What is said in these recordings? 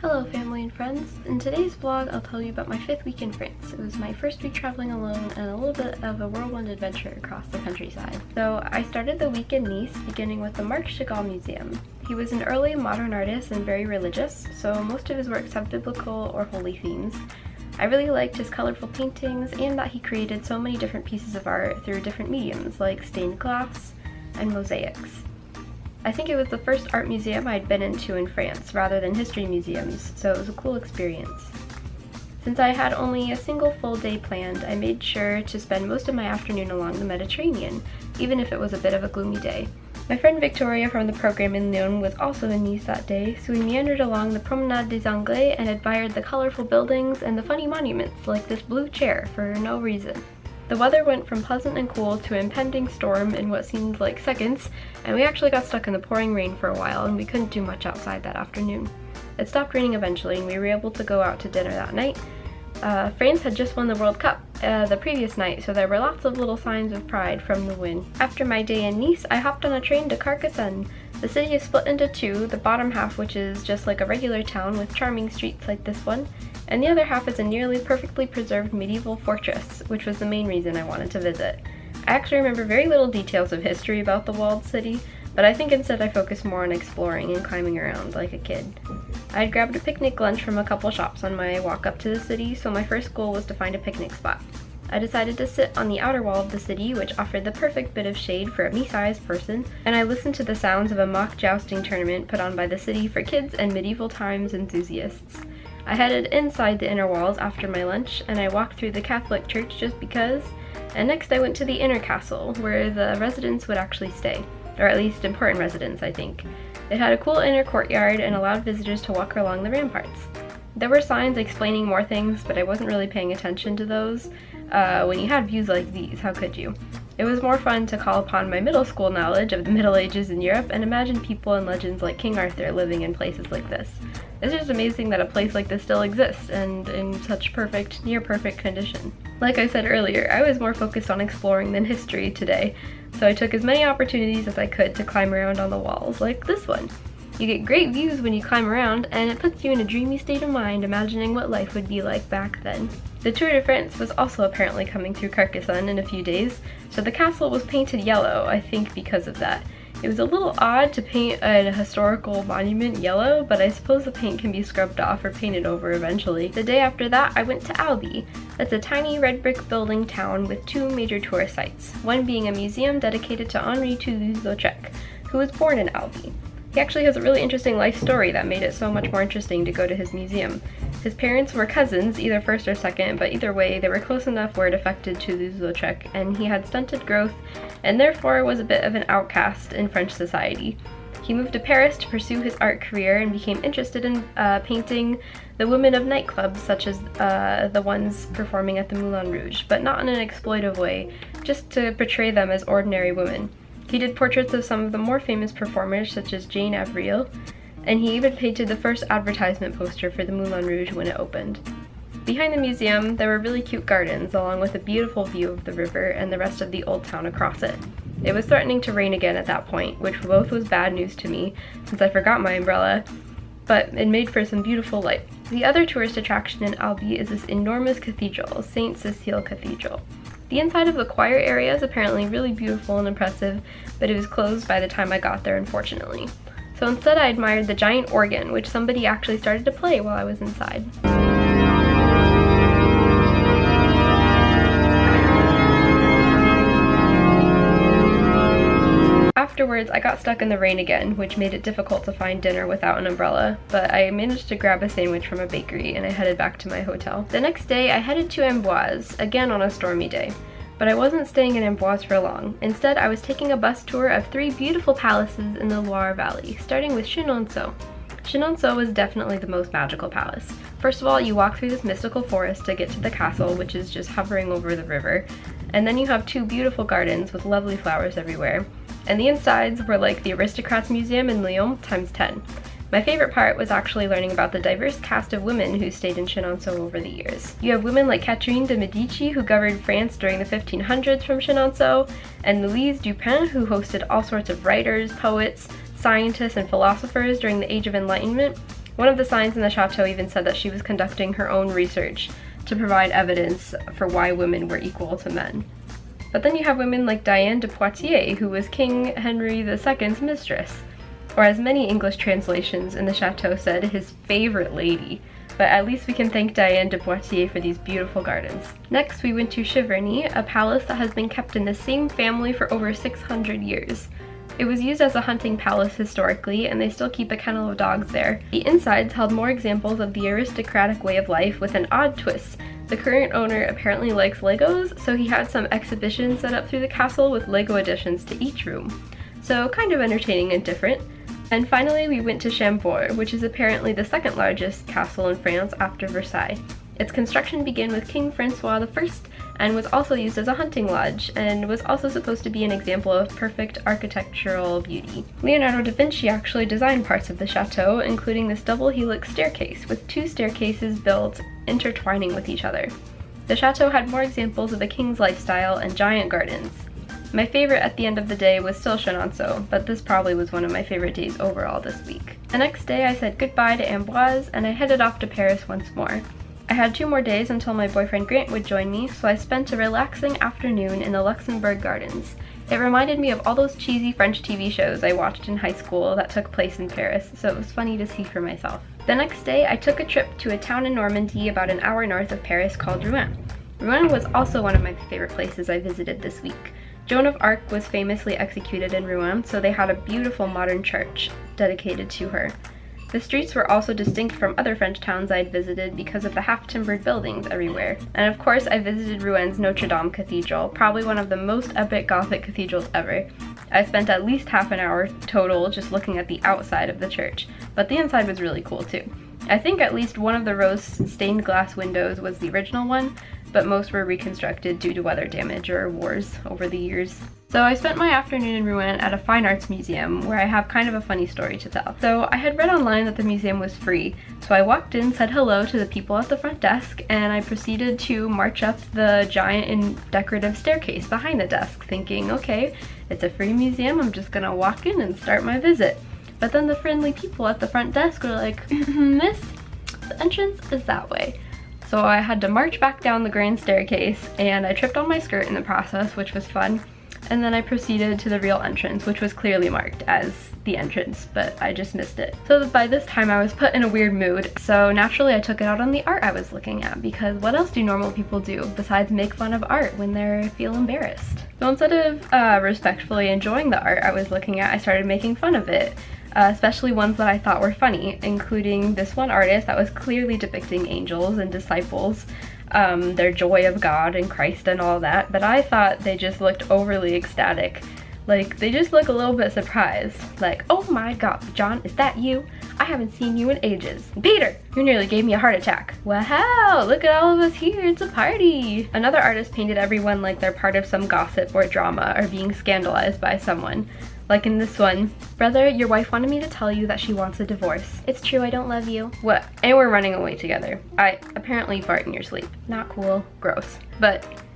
Hello family and friends. In today's vlog I'll tell you about my 5th week in France. It was my first week traveling alone and a little bit of a whirlwind adventure across the countryside. So I started the week in Nice, beginning with the Marc Chagall Museum. He was an early modern artist and very religious, so most of his works have biblical or holy themes. I really liked his colorful paintings and that he created so many different pieces of art through different mediums like stained glass and mosaics. I think it was the first art museum I'd been into in France rather than history museums, so it was a cool experience. Since I had only a single full day planned, I made sure to spend most of my afternoon along the Mediterranean, even if it was a bit of a gloomy day. My friend Victoria from the program in Lyon was also in Nice that day, so we meandered along the Promenade des Anglais and admired the colorful buildings and the funny monuments like this blue chair for no reason. The weather went from pleasant and cool to impending storm in what seemed like seconds, and we actually got stuck in the pouring rain for a while and we couldn't do much outside that afternoon. It stopped raining eventually and we were able to go out to dinner that night. France had just won the World Cup the previous night, so there were lots of little signs of pride from the win. After my day in Nice, I hopped on a train to Carcassonne. The city is split into two, the bottom half which is just like a regular town with charming streets like this one, and the other half is a nearly perfectly preserved medieval fortress, which was the main reason I wanted to visit. I actually remember very little details of history about the walled city, but I think instead I focused more on exploring and climbing around like a kid. I had grabbed a picnic lunch from a couple shops on my walk up to the city, so my first goal was to find a picnic spot. I decided to sit on the outer wall of the city, which offered the perfect bit of shade for a me-sized person, and I listened to the sounds of a mock jousting tournament put on by the city for kids and medieval times enthusiasts. I headed inside the inner walls after my lunch, and I walked through the Catholic church just because, and next I went to the inner castle, where the residents would actually stay, or at least important residents, I think. It had a cool inner courtyard and allowed visitors to walk along the ramparts. There were signs explaining more things, but I wasn't really paying attention to those. When you had views like these, how could you? It was more fun to call upon my middle school knowledge of the Middle Ages in Europe and imagine people and legends like King Arthur living in places like this. It's just amazing that a place like this still exists and in such perfect, near perfect condition. Like I said earlier, I was more focused on exploring than history today, so I took as many opportunities as I could to climb around on the walls, like this one. You get great views when you climb around, and it puts you in a dreamy state of mind imagining what life would be like back then. The Tour de France was also apparently coming through Carcassonne in a few days, so the castle was painted yellow, I think because of that. It was a little odd to paint a historical monument yellow, but I suppose the paint can be scrubbed off or painted over eventually. The day after that, I went to Albi. That's a tiny red brick building town with two major tourist sites, one being a museum dedicated to Henri Toulouse-Lautrec, who was born in Albi. He actually has a really interesting life story that made it so much more interesting to go to his museum. His parents were cousins, either first or second, but either way, they were close enough where it affected Toulouse-Lautrec, and he had stunted growth, and therefore was a bit of an outcast in French society. He moved to Paris to pursue his art career and became interested in painting the women of nightclubs, such as the ones performing at the Moulin Rouge, but not in an exploitive way, just to portray them as ordinary women. He did portraits of some of the more famous performers, such as Jane Avril, and he even painted the first advertisement poster for the Moulin Rouge when it opened. Behind the museum, there were really cute gardens, along with a beautiful view of the river and the rest of the old town across it. It was threatening to rain again at that point, which both was bad news to me, since I forgot my umbrella, but it made for some beautiful light. The other tourist attraction in Albi is this enormous cathedral, St. Cecile Cathedral. The inside of the choir area is apparently really beautiful and impressive, but it was closed by the time I got there, unfortunately. So instead I admired the giant organ, which somebody actually started to play while I was inside. Afterwards, I got stuck in the rain again, which made it difficult to find dinner without an umbrella, but I managed to grab a sandwich from a bakery and I headed back to my hotel. The next day, I headed to Amboise, again on a stormy day. But I wasn't staying in Amboise for long. Instead, I was taking a bus tour of 3 beautiful palaces in the Loire Valley, starting with Chenonceau. Chenonceau was definitely the most magical palace. First of all, you walk through this mystical forest to get to the castle, which is just hovering over the river, and then you have 2 beautiful gardens with lovely flowers everywhere. And the insides were like the Aristocrats Museum in Lyon times 10. My favorite part was actually learning about the diverse cast of women who stayed in Chenonceau over the years. You have women like Catherine de Medici, who governed France during the 1500s from Chenonceau, and Louise Dupin, who hosted all sorts of writers, poets, scientists, and philosophers during the Age of Enlightenment, One of the signs in the chateau even said that she was conducting her own research to provide evidence for why women were equal to men. But then you have women like Diane de Poitiers, who was King Henry II's mistress, or as many English translations in the chateau said, his favorite lady. But at least we can thank Diane de Poitiers for these beautiful gardens. Next, we went to Cheverny, a palace that has been kept in the same family for over 600 years. It was used as a hunting palace historically, and they still keep a kennel of dogs there. The insides held more examples of the aristocratic way of life with an odd twist. The current owner apparently likes Legos, so he had some exhibitions set up through the castle with Lego additions to each room. So kind of entertaining and different. And finally, we went to Chambord, which is apparently the second largest castle in France after Versailles. Its construction began with King Francois I and was also used as a hunting lodge, and was also supposed to be an example of perfect architectural beauty. Leonardo da Vinci actually designed parts of the chateau, including this double helix staircase, with 2 staircases built intertwining with each other. The chateau had more examples of a king's lifestyle and giant gardens. My favorite at the end of the day was still Chenonceau, but this probably was one of my favorite days overall this week. The next day I said goodbye to Amboise and I headed off to Paris once more. I had 2 more days until my boyfriend Grant would join me, so I spent a relaxing afternoon in the Luxembourg Gardens. It reminded me of all those cheesy French TV shows I watched in high school that took place in Paris, so it was funny to see for myself. The next day I took a trip to a town in Normandy about an hour north of Paris called Rouen. Rouen was also one of my favorite places I visited this week. Joan of Arc was famously executed in Rouen, so they had a beautiful modern church dedicated to her. The streets were also distinct from other French towns I'd visited because of the half-timbered buildings everywhere. And of course I visited Rouen's Notre Dame Cathedral, probably one of the most epic Gothic cathedrals ever. I spent at least half an hour total just looking at the outside of the church, but the inside was really cool too. I think at least one of the rose stained glass windows was the original one, but most were reconstructed due to weather damage or wars over the years. So I spent my afternoon in Rouen at a fine arts museum where I have kind of a funny story to tell. So I had read online that the museum was free, so I walked in, said hello to the people at the front desk, and I proceeded to march up the giant and decorative staircase behind the desk, thinking, okay, it's a free museum, I'm just gonna walk in and start my visit. But then the friendly people at the front desk were like, miss, the entrance is that way. So I had to march back down the grand staircase, and I tripped on my skirt in the process, which was fun. And then I proceeded to the real entrance, which was clearly marked as the entrance, but I just missed it. So by this time I was put in a weird mood, so naturally I took it out on the art I was looking at, because what else do normal people do besides make fun of art when they feel embarrassed? So instead of respectfully enjoying the art I was looking at, I started making fun of it. Especially ones that I thought were funny, including this one artist that was clearly depicting angels and disciples, their joy of God and Christ and all that, but I thought they just looked overly ecstatic. Like, they just look a little bit surprised. Like, oh my God, John, is that you? I haven't seen you in ages. Peter, you nearly gave me a heart attack. Wow, look at all of us here, it's a party. Another artist painted everyone like they're part of some gossip or drama or being scandalized by someone. Like in this one, brother, your wife wanted me to tell you that she wants a divorce. It's true, I don't love you. What? And we're running away together. I apparently fart in your sleep. Not cool. Gross.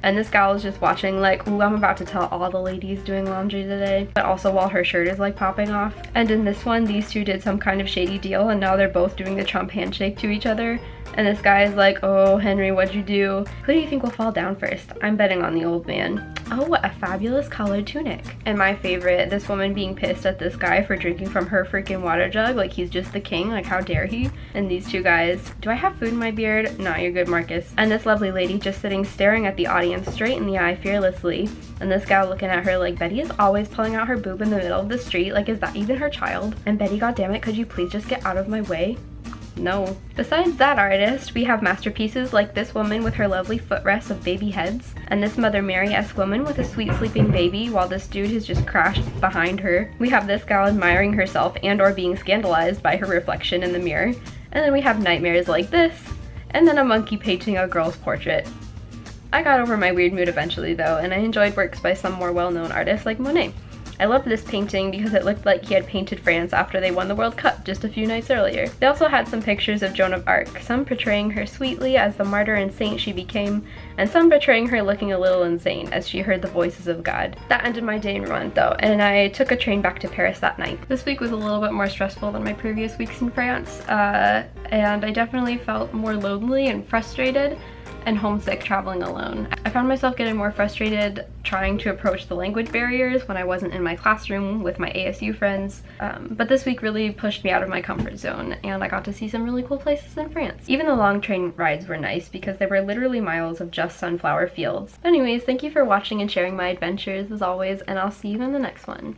And this gal is just watching like, ooh, I'm about to tell all the ladies doing laundry today. But also while her shirt is like popping off. And in this one, these two did some kind of shady deal and now they're both doing the Trump handshake to each other. And this guy is like, oh, Henry, what'd you do? Who do you think will fall down first? I'm betting on the old man. Oh, what a fabulous colored tunic. And my favorite, this woman being pissed at this guy for drinking from her freaking water jug, like he's just the king, like how dare he? And these two guys, do I have food in my beard? No, you're good, Marcus. And this lovely lady just sitting staring at the audience straight in the eye fearlessly. And this guy looking at her like, Betty is always pulling out her boob in the middle of the street, like is that even her child? And Betty, goddammit, could you please just get out of my way? No. Besides that artist, we have masterpieces like this woman with her lovely footrest of baby heads, and this Mother Mary-esque woman with a sweet sleeping baby while this dude has just crashed behind her. We have this gal admiring herself and or being scandalized by her reflection in the mirror. And then we have nightmares like this, and then a monkey painting a girl's portrait. I got over my weird mood eventually though, and I enjoyed works by some more well-known artists like Monet. I love this painting because it looked like he had painted France after they won the World Cup just a few nights earlier. They also had some pictures of Joan of Arc, some portraying her sweetly as the martyr and saint she became, and some portraying her looking a little insane as she heard the voices of God. That ended my day in Rouen though, and I took a train back to Paris that night. This week was a little bit more stressful than my previous weeks in France, and I definitely felt more lonely and frustrated and homesick traveling alone. I found myself getting more frustrated trying to approach the language barriers when I wasn't in my classroom with my ASU friends, but this week really pushed me out of my comfort zone and I got to see some really cool places in France. Even the long train rides were nice because there were literally miles of just sunflower fields. Anyways, thank you for watching and sharing my adventures as always, and I'll see you in the next one.